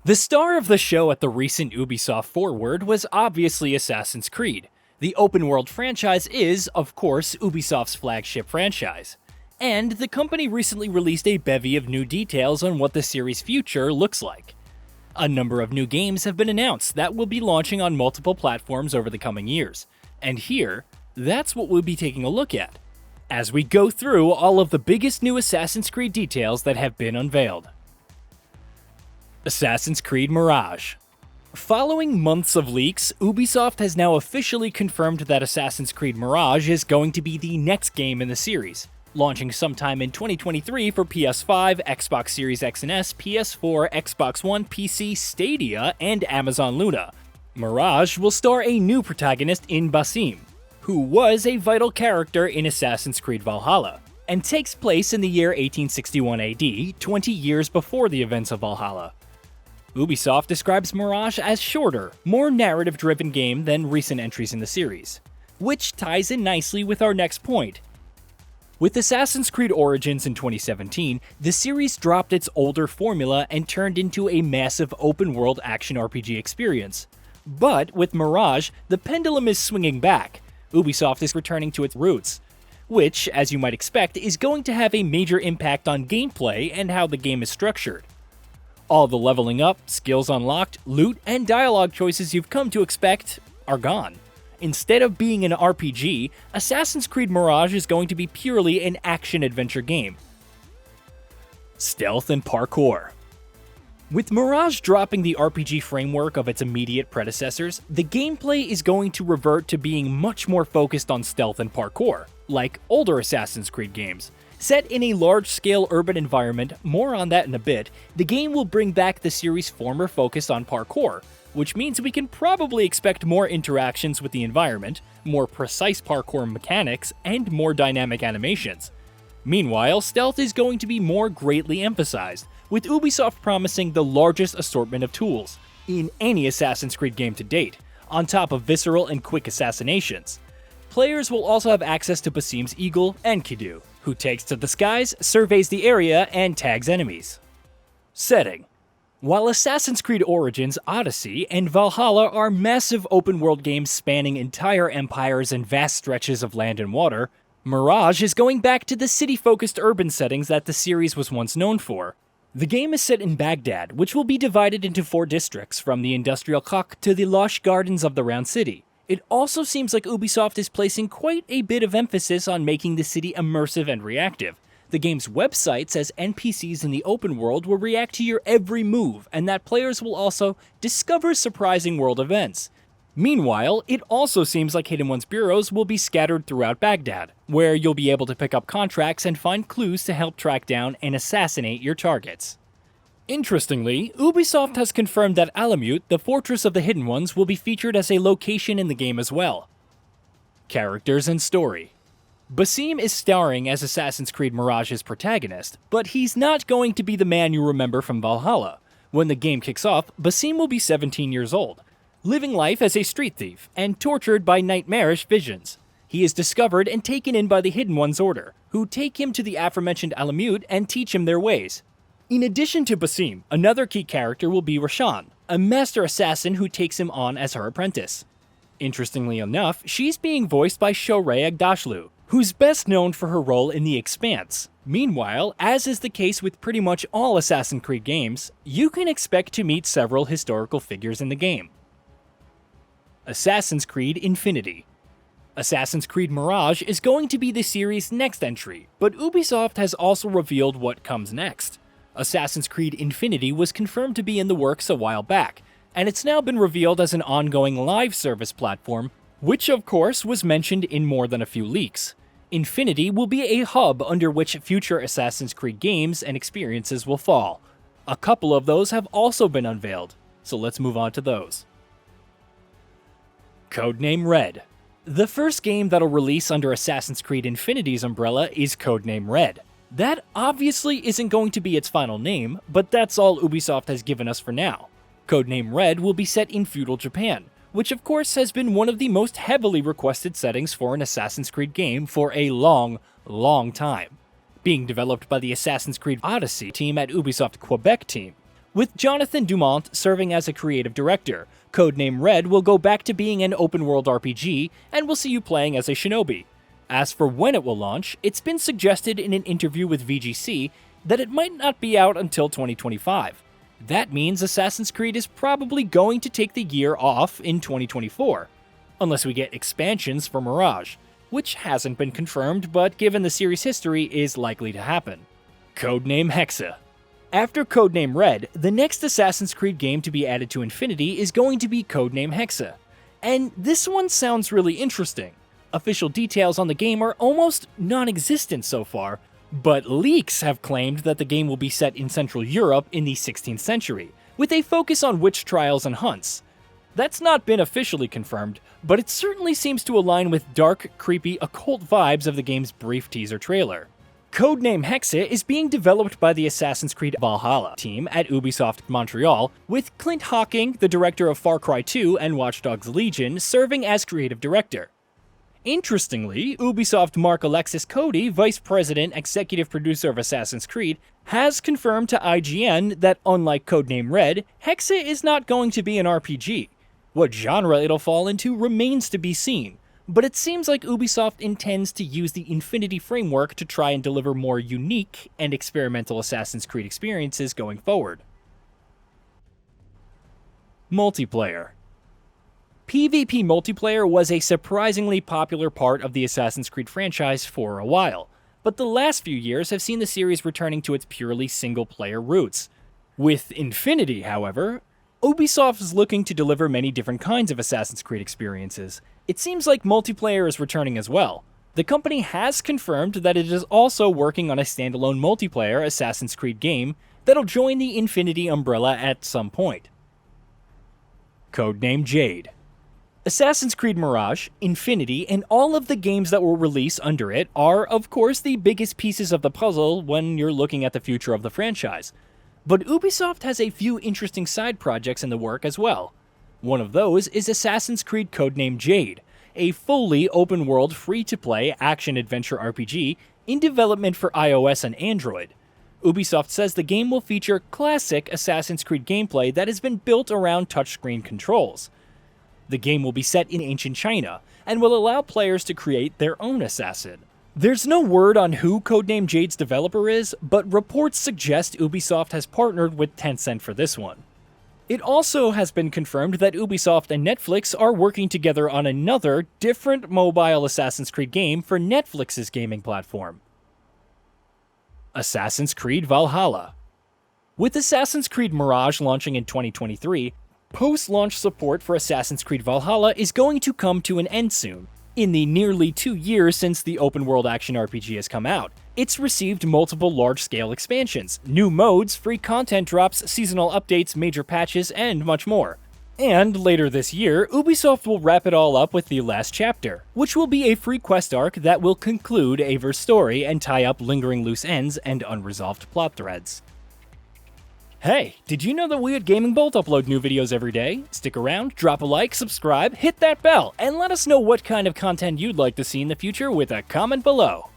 The star of the show at the recent Ubisoft Forward was obviously Assassin's Creed. The open-world franchise is, of course, Ubisoft's flagship franchise. And the company recently released a bevy of new details on what the series' future looks like. A number of new games have been announced that will be launching on multiple platforms over the coming years. And here, that's what we'll be taking a look at, as we go through all of the biggest new Assassin's Creed details that have been unveiled. Assassin's Creed Mirage. Following months of leaks, Ubisoft has now officially confirmed that Assassin's Creed Mirage is going to be the next game in the series, launching sometime in 2023 for PS5, Xbox Series X and S, PS4, Xbox One, PC, Stadia, and Amazon Luna. Mirage will star a new protagonist in Basim, who was a vital character in Assassin's Creed Valhalla, and takes place in the year 1861 AD, 20 years before the events of Valhalla. Ubisoft describes Mirage as shorter, more narrative-driven game than recent entries in the series, which ties in nicely with our next point. With Assassin's Creed Origins in 2017, the series dropped its older formula and turned into a massive open-world action RPG experience. But with Mirage, the pendulum is swinging back. Ubisoft is returning to its roots, which, as you might expect, is going to have a major impact on gameplay and how the game is structured. All the leveling up, skills unlocked, loot, and dialogue choices you've come to expect are gone. Instead of being an RPG, Assassin's Creed Mirage is going to be purely an action-adventure game. Stealth and parkour. With Mirage dropping the RPG framework of its immediate predecessors, the gameplay is going to revert to being much more focused on stealth and parkour, like older Assassin's Creed games. Set in a large-scale urban environment, more on that in a bit, the game will bring back the series' former focus on parkour, which means we can probably expect more interactions with the environment, more precise parkour mechanics, and more dynamic animations. Meanwhile, stealth is going to be more greatly emphasized, with Ubisoft promising the largest assortment of tools in any Assassin's Creed game to date, on top of visceral and quick assassinations. Players will also have access to Basim's Eagle, Enkidu, who takes to the skies, surveys the area, and tags enemies. Setting. While Assassin's Creed Origins, Odyssey, and Valhalla are massive open-world games spanning entire empires and vast stretches of land and water, Mirage is going back to the city-focused urban settings that the series was once known for. The game is set in Baghdad, which will be divided into 4 districts, from the industrial Koch to the lush gardens of the Round City. It also seems like Ubisoft is placing quite a bit of emphasis on making the city immersive and reactive. The game's website says NPCs in the open world will react to your every move, and that players will also discover surprising world events. Meanwhile, it also seems like Hidden One's bureaus will be scattered throughout Baghdad, where you'll be able to pick up contracts and find clues to help track down and assassinate your targets. Interestingly, Ubisoft has confirmed that Alamut, the Fortress of the Hidden Ones, will be featured as a location in the game as well. Characters and story. Basim is starring as Assassin's Creed Mirage's protagonist, but he's not going to be the man you remember from Valhalla. When the game kicks off, Basim will be 17 years old, living life as a street thief, and tortured by nightmarish visions. He is discovered and taken in by the Hidden Ones Order, who take him to the aforementioned Alamut and teach him their ways. In addition to Basim, another key character will be Roshan, a master assassin who takes him on as her apprentice. Interestingly enough, she's being voiced by Shohreh Aghdashloo, who's best known for her role in The Expanse. Meanwhile, as is the case with pretty much all Assassin's Creed games, you can expect to meet several historical figures in the game. Assassin's Creed Infinity. Assassin's Creed Mirage is going to be the series' next entry, but Ubisoft has also revealed what comes next. Assassin's Creed Infinity was confirmed to be in the works a while back, and it's now been revealed as an ongoing live service platform, which of course was mentioned in more than a few leaks. Infinity will be a hub under which future Assassin's Creed games and experiences will fall. A couple of those have also been unveiled, so let's move on to those. Codename Red. The first game that'll release under Assassin's Creed Infinity's umbrella is Codename Red. That obviously isn't going to be its final name, but that's all Ubisoft has given us for now. Codename Red will be set in feudal Japan, which of course has been one of the most heavily requested settings for an Assassin's Creed game for a long time. Being developed by the Assassin's Creed Odyssey team at Ubisoft Quebec team, With Jonathan Dumont serving as a creative director, Codename Red will go back to being an open-world RPG, and we'll see you playing as a shinobi. As for when it will launch, it's been suggested in an interview with VGC that it might not be out until 2025. That means Assassin's Creed is probably going to take the year off in 2024, unless we get expansions for Mirage, which hasn't been confirmed, but given the series' history is likely to happen. Codename HEXE. After Codename Red, the next Assassin's Creed game to be added to Infinity is going to be Codename HEXE. And this one sounds really interesting. Official details on the game are almost non-existent so far, but leaks have claimed that the game will be set in Central Europe in the 16th century, with a focus on witch trials and hunts. That's not been officially confirmed, but it certainly seems to align with dark, creepy, occult vibes of the game's brief teaser trailer. Codename HEXE is being developed by the Assassin's Creed Valhalla team at Ubisoft Montreal, with Clint Hocking, the director of Far Cry 2 and Watch Dogs Legion, serving as creative director. Interestingly, Ubisoft Mark Alexis Cody, vice president, executive producer of Assassin's Creed, has confirmed to IGN that unlike Codename Red, HEXE is not going to be an RPG. What genre it'll fall into remains to be seen, but it seems like Ubisoft intends to use the Infinity framework to try and deliver more unique and experimental Assassin's Creed experiences going forward. Multiplayer. PvP multiplayer was a surprisingly popular part of the Assassin's Creed franchise for a while, but the last few years have seen the series returning to its purely single-player roots. With Infinity, however, Ubisoft is looking to deliver many different kinds of Assassin's Creed experiences. It seems like multiplayer is returning as well. The company has confirmed that it is also working on a standalone multiplayer Assassin's Creed game that'll join the Infinity umbrella at some point. Codename JADE. Assassin's Creed Mirage, Infinity, and all of the games that will release under it are, of course, the biggest pieces of the puzzle when you're looking at the future of the franchise. But Ubisoft has a few interesting side projects in the work as well. One of those is Assassin's Creed Codename Jade, a fully open-world, free-to-play action-adventure RPG in development for iOS and Android. Ubisoft says the game will feature classic Assassin's Creed gameplay that has been built around touchscreen controls. The game will be set in ancient China, and will allow players to create their own assassin. There's no word on who Codename Jade's developer is, but reports suggest Ubisoft has partnered with Tencent for this one. It also has been confirmed that Ubisoft and Netflix are working together on another, different mobile Assassin's Creed game for Netflix's gaming platform. Assassin's Creed Valhalla. With Assassin's Creed Mirage launching in 2023, post-launch support for Assassin's Creed Valhalla is going to come to an end soon. In the nearly 2 years since the open-world action RPG has come out, it's received multiple large-scale expansions, new modes, free content drops, seasonal updates, major patches, and much more. And later this year, Ubisoft will wrap it all up with the last chapter, which will be a free quest arc that will conclude Aver's story and tie up lingering loose ends and unresolved plot threads. Hey, did you know that we at Gaming Bolt upload new videos every day? Stick around, drop a like, subscribe, hit that bell, and let us know what kind of content you'd like to see in the future with a comment below.